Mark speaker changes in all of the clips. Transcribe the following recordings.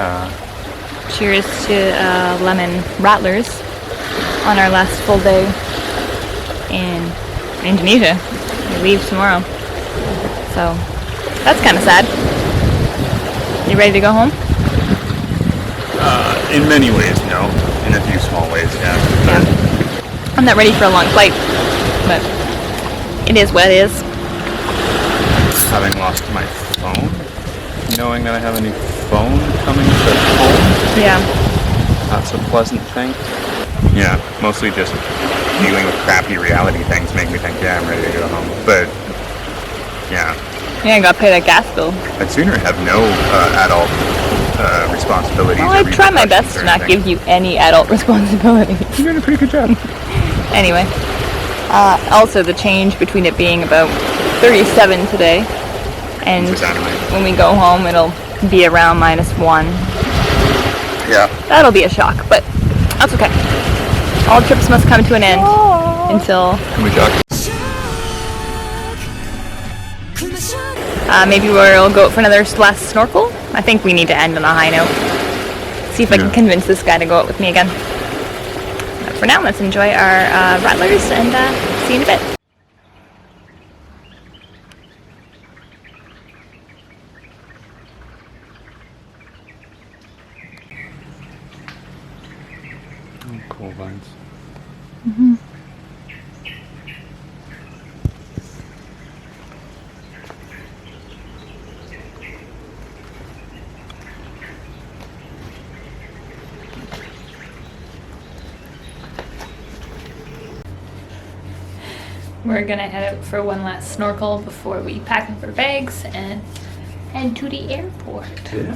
Speaker 1: Yeah.
Speaker 2: Cheers to lemon rattlers on our last full day in Indonesia. We leave tomorrow. So that's kind of sad. You ready to go home?
Speaker 1: In many ways, no. In a few small ways, yeah.
Speaker 2: I'm not ready for a long flight, but it is what it is.
Speaker 1: Having lost my phone, knowing that I have a new phone coming to home,
Speaker 2: Yeah.
Speaker 1: that's a pleasant thing. Yeah, mostly just dealing with crappy reality things make me think, yeah, I'm ready to go home. But, yeah.
Speaker 2: Yeah, I gotta pay that gas bill.
Speaker 1: I'd sooner have no adult responsibilities.
Speaker 2: Well, I try my best to not give you any adult responsibilities.
Speaker 1: You're doing a pretty good job.
Speaker 2: Anyway, also the change between it being about 37 today and when we go home it'll be around -1.
Speaker 1: Yeah.
Speaker 2: That'll be a shock, but that's okay. All trips must come to an end until...
Speaker 1: Can we talk?
Speaker 2: maybe we'll go out for another last snorkel. I think we need to end on a high note. See if I can convince this guy to go out with me again. But for now, let's enjoy our rattlers and see you in a bit.
Speaker 1: Cool vines.
Speaker 2: Mm-hmm. We're gonna head out for one last snorkel before we pack up our bags and head to the airport.
Speaker 1: Yeah.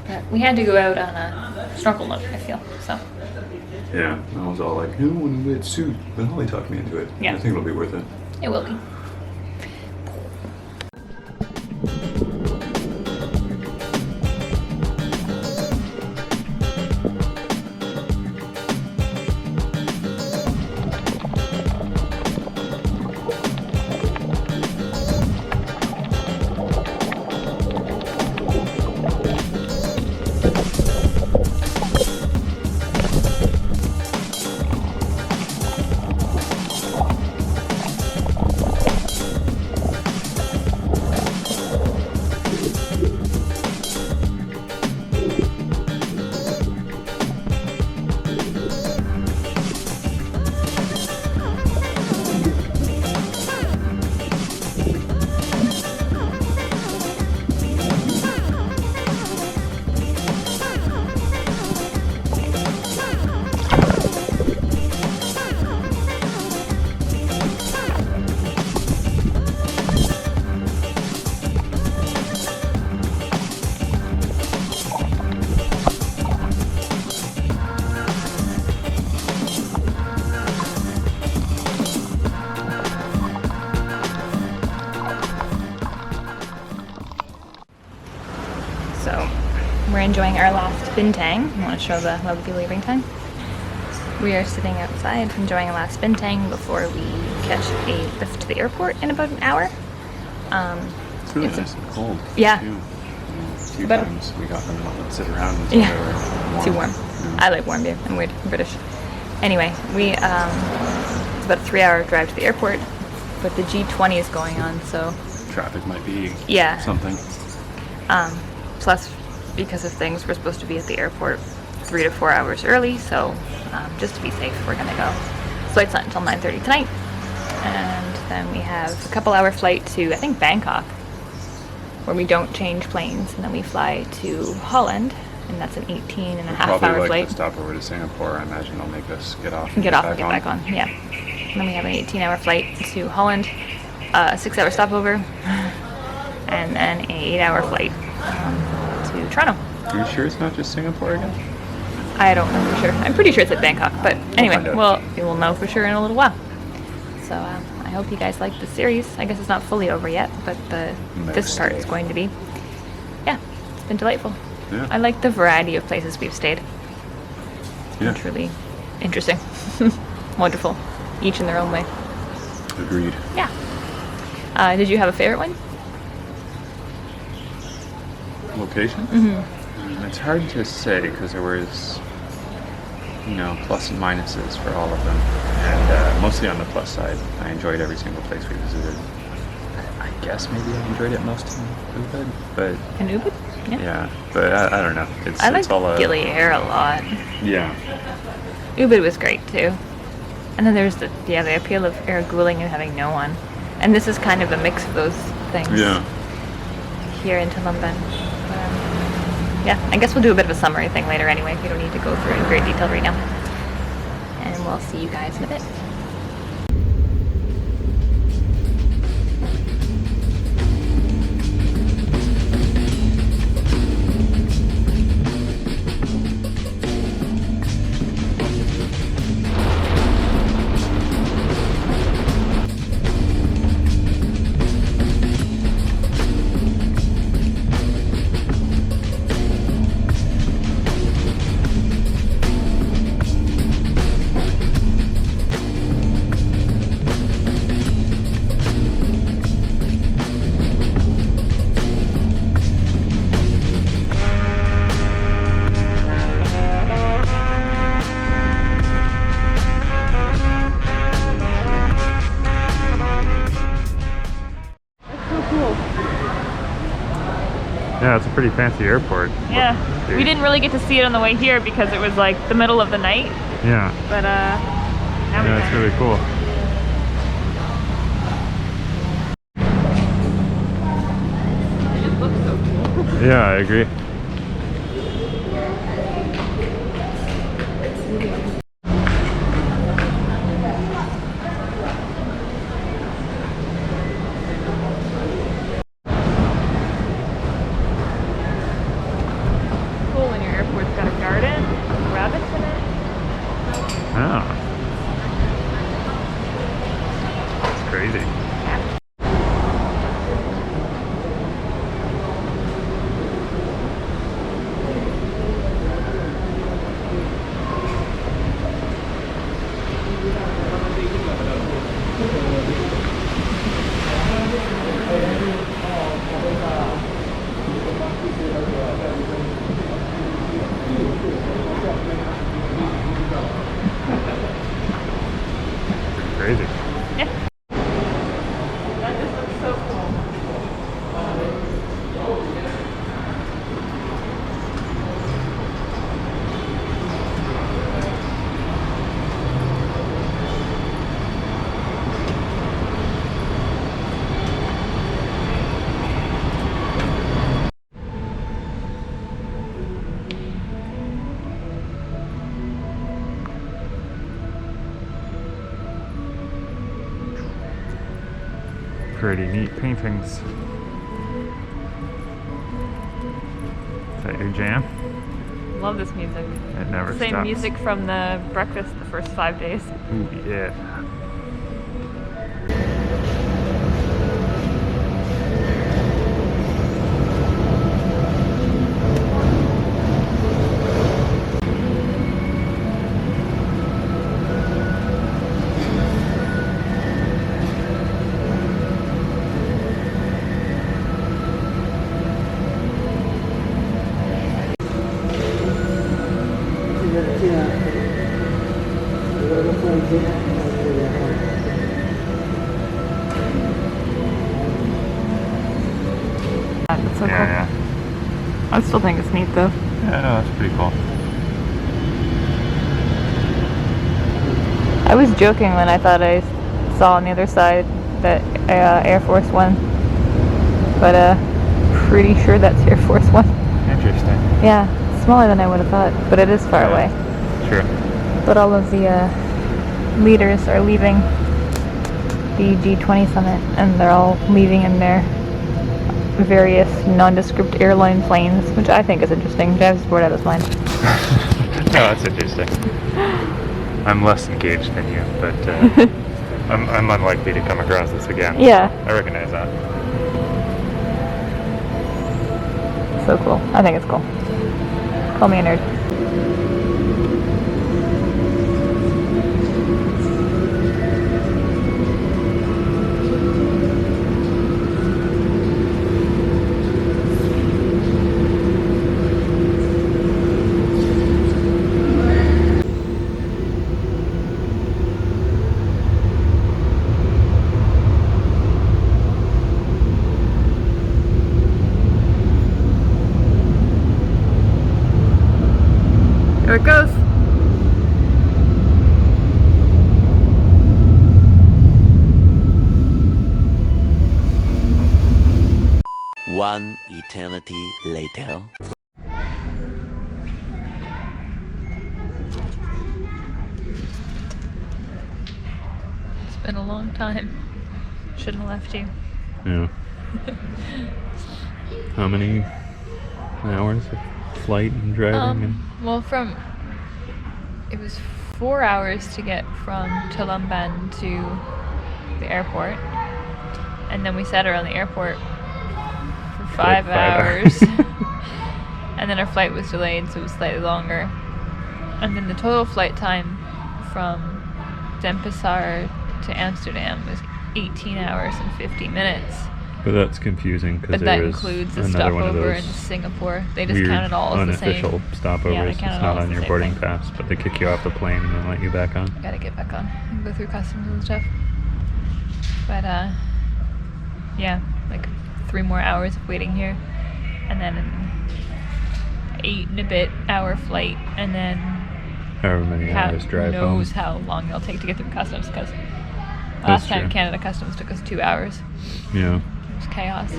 Speaker 2: But we had to go out on a snorkel look, I feel, so.
Speaker 1: Yeah, I was all like, who in a wet suit? But Holly talked me into it.
Speaker 2: Yeah.
Speaker 1: I think it'll be worth it.
Speaker 2: It will be. We're enjoying our last bintang. I want to show the lovely leaving time. We are sitting outside enjoying a last bintang before we catch a lift to the airport in about an hour.
Speaker 1: It's really nice and cold.
Speaker 2: Yeah.
Speaker 1: Too. A few times we got them to sit around until they were warm.
Speaker 2: Too warm. Yeah. I like warm beer. I'm weird. I'm British. Anyway, we it's about a 3-hour drive to the airport, but the G20 is going on, so
Speaker 1: traffic might be something.
Speaker 2: Plus, because of things, we're supposed to be at the airport 3 to 4 hours early, so just to be safe, we're gonna go. Flight's not until 9:30 tonight, and then we have a couple-hour flight to, I think, Bangkok, where we don't change planes, and then we fly to Holland, and that's an 18-and-a-half-hour flight.
Speaker 1: The stopover to Singapore, I imagine they'll make us get off.
Speaker 2: And get back on. Yeah. And then we have an 18-hour flight to Holland, a 6-hour stopover, and then an 8-hour flight to Toronto.
Speaker 1: Are you sure it's not just Singapore again?
Speaker 2: I don't know for sure. I'm pretty sure it's at Bangkok, but anyway, we will know for sure in a little while. So I hope you guys like the series. I guess it's not fully over yet, but this part is going to be. Yeah, it's been delightful.
Speaker 1: Yeah.
Speaker 2: I like the variety of places we've stayed. It's been truly interesting. Wonderful. Each in their own way.
Speaker 1: Agreed.
Speaker 2: Yeah. Did you have a favorite one?
Speaker 1: Location?
Speaker 2: Mm-hmm.
Speaker 1: It's hard to say because there was, plus and minuses for all of them, and mostly on the plus side. I enjoyed every single place we visited. I guess maybe I enjoyed it most in Ubud, but
Speaker 2: In Ubud?
Speaker 1: yeah, but I don't know.
Speaker 2: I
Speaker 1: It's all
Speaker 2: Gili Air a lot.
Speaker 1: yeah.
Speaker 2: Ubud was great too. And then there's the appeal of air cooling and having no one. And this is kind of a mix of those things.
Speaker 1: Yeah.
Speaker 2: Here in Tulamben. Yeah, I guess we'll do a bit of a summary thing later anyway. We don't need to go through it in great detail right now. And we'll see you guys in a bit.
Speaker 1: Yeah, it's a pretty fancy airport.
Speaker 2: Yeah, we didn't really get to see it on the way here because it was like the middle of the night.
Speaker 1: Yeah.
Speaker 2: But now we
Speaker 1: Yeah, it's really cool.
Speaker 2: It just looks so cool.
Speaker 1: Yeah, I agree.
Speaker 2: Cool when your airport's got a garden, rabbits in it.
Speaker 1: Oh. It's crazy. Crazy.
Speaker 2: Yeah. That just looks so cool.
Speaker 1: Pretty neat paintings. Is that your jam?
Speaker 2: Love this music.
Speaker 1: It never
Speaker 2: Same
Speaker 1: stops.
Speaker 2: music from the breakfast the first 5 days.
Speaker 1: Ooh, yeah.
Speaker 2: That's so cool.
Speaker 1: Yeah.
Speaker 2: I still think it's neat though.
Speaker 1: Yeah, no, that's pretty cool.
Speaker 2: I was joking when I thought I saw on the other side that Air Force One, but pretty sure that's Air Force One.
Speaker 1: Interesting.
Speaker 2: Yeah, smaller than I would have thought, but it is far away.
Speaker 1: Sure.
Speaker 2: But all of the leaders are leaving the G20 summit, and they're all leaving in their various nondescript airline planes, which I think is interesting. Jives is bored out of his mind.
Speaker 1: No, that's interesting. I'm less engaged than you, but I'm unlikely to come across this again.
Speaker 2: Yeah,
Speaker 1: I recognize that.
Speaker 2: so cool. I think it's cool. Call me a nerd. Here it goes.
Speaker 3: One eternity later.
Speaker 2: It's been a long time. Shouldn't have left you.
Speaker 1: Yeah. How many hours of flight and driving?
Speaker 2: Well, it was 4 hours to get from Tulamben to the airport, and then we sat around the airport for 5 hours. And then our flight was delayed, so it was slightly longer. And then the total flight time from Denpaser to Amsterdam was 18 hours and 50 minutes.
Speaker 1: But that's confusing because
Speaker 2: But that
Speaker 1: there was
Speaker 2: includes the
Speaker 1: another one of
Speaker 2: stopover
Speaker 1: those
Speaker 2: in Singapore. They just
Speaker 1: weird
Speaker 2: counted all as the same.
Speaker 1: unofficial stopovers.
Speaker 2: Yeah, they
Speaker 1: It's
Speaker 2: count it
Speaker 1: not
Speaker 2: all as
Speaker 1: on
Speaker 2: the
Speaker 1: your
Speaker 2: same
Speaker 1: boarding
Speaker 2: thing.
Speaker 1: pass, but they kick you off the plane and then let you back on.
Speaker 2: I gotta get back on and go through customs and stuff. But yeah, like 3 more hours of waiting here, and then an 8 and a bit hour flight, and then
Speaker 1: However many hours drive home.
Speaker 2: knows how long it'll take to get through customs, because
Speaker 1: That's
Speaker 2: last time
Speaker 1: true.
Speaker 2: Canada Customs took us 2 hours.
Speaker 1: Yeah.
Speaker 2: It was chaos.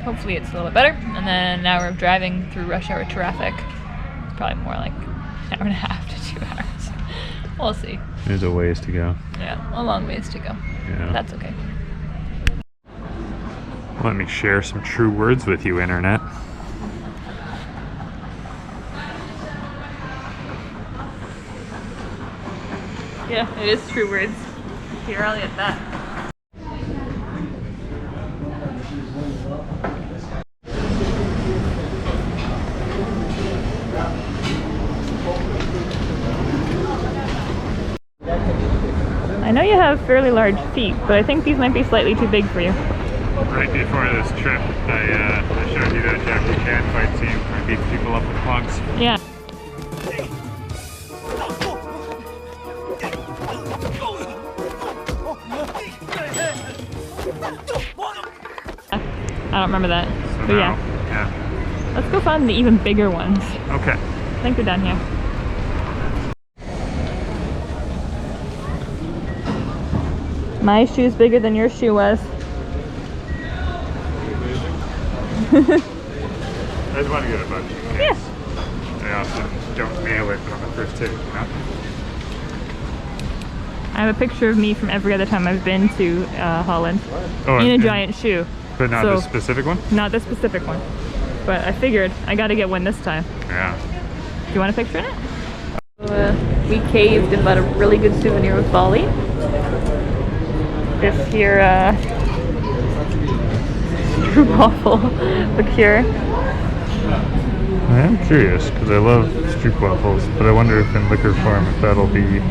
Speaker 2: Hopefully it's a little bit better, and then an hour of driving through rush hour traffic. It's probably more like an hour and a half to 2 hours. We'll see.
Speaker 1: There's a ways to go.
Speaker 2: Yeah, a long ways to go.
Speaker 1: Yeah.
Speaker 2: That's okay.
Speaker 1: Let me share some true words with you, Internet.
Speaker 2: Yeah, it is true words. You're only at that. I know you have fairly large feet, but I think these might be slightly too big for you.
Speaker 1: Right before this trip, I showed you that Jackie Chan fight scene where I beat people up with plugs.
Speaker 2: Yeah. I don't remember that.
Speaker 1: So
Speaker 2: But
Speaker 1: now,
Speaker 2: yeah. Let's go find the even bigger ones.
Speaker 1: Okay.
Speaker 2: I think they're down here. My shoe's bigger than your shoe was.
Speaker 1: I just want to get a bunch in case. I often don't nail it on the first take, you know?
Speaker 2: I have a picture of me from every other time I've been to Holland
Speaker 1: Oh,
Speaker 2: in a
Speaker 1: and-
Speaker 2: giant shoe.
Speaker 1: But not
Speaker 2: So-
Speaker 1: this specific one?
Speaker 2: Not this specific one. But I figured I gotta get one this time.
Speaker 1: Yeah.
Speaker 2: Do you want a picture in it? We caved and bought a really good souvenir with Bali. This here waffle liqueur.
Speaker 1: I am curious because I love stroopwafels, but I wonder if in liquor form if that'll be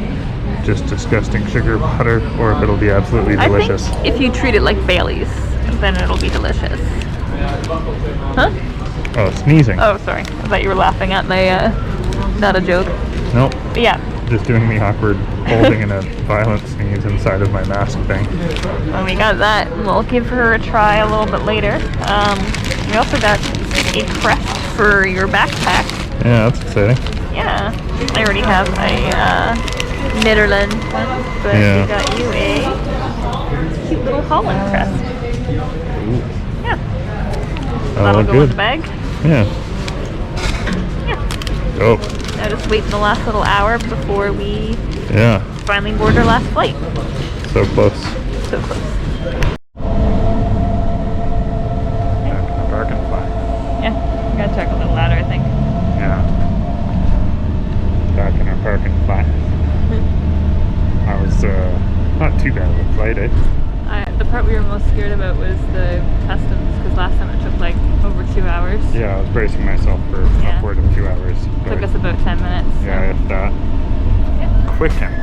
Speaker 1: just disgusting sugar butter or if it'll be absolutely delicious.
Speaker 2: I think if you treat it like Bailey's, then it'll be delicious. Huh?
Speaker 1: Oh, sneezing.
Speaker 2: Oh, sorry. I thought you were laughing at my, not a joke.
Speaker 1: Nope.
Speaker 2: But yeah,
Speaker 1: Just doing the awkward holding in a violent sneeze inside of my mask thing.
Speaker 2: when we got that, we'll give her a try a little bit later. We also got a crest for your backpack.
Speaker 1: Yeah, that's exciting.
Speaker 2: Yeah, I already have a Netherlands one, but
Speaker 1: Yeah.
Speaker 2: we got you a cute little Holland crest. Yeah,
Speaker 1: Oh,
Speaker 2: that'll go in
Speaker 1: good.
Speaker 2: the bag.
Speaker 1: Yeah.
Speaker 2: Yeah,
Speaker 1: Dope.
Speaker 2: now just wait the last little hour before we
Speaker 1: Yeah.
Speaker 2: finally board our last flight.
Speaker 1: So close.
Speaker 2: So close.
Speaker 1: Back in the parking fly.
Speaker 2: Yeah, we gotta talk a little louder, I think.
Speaker 1: Yeah. Back in our parking flat. I was not too bad of a flight, eh?
Speaker 2: The part we were most scared about was the customs, because last time it took like over 2 hours.
Speaker 1: Yeah, I was bracing myself for
Speaker 2: Yeah.
Speaker 1: upward of 2 hours.
Speaker 2: Took
Speaker 1: but
Speaker 2: us about 10 minutes. So.
Speaker 1: yeah, if that.
Speaker 2: Yeah.
Speaker 1: Quick and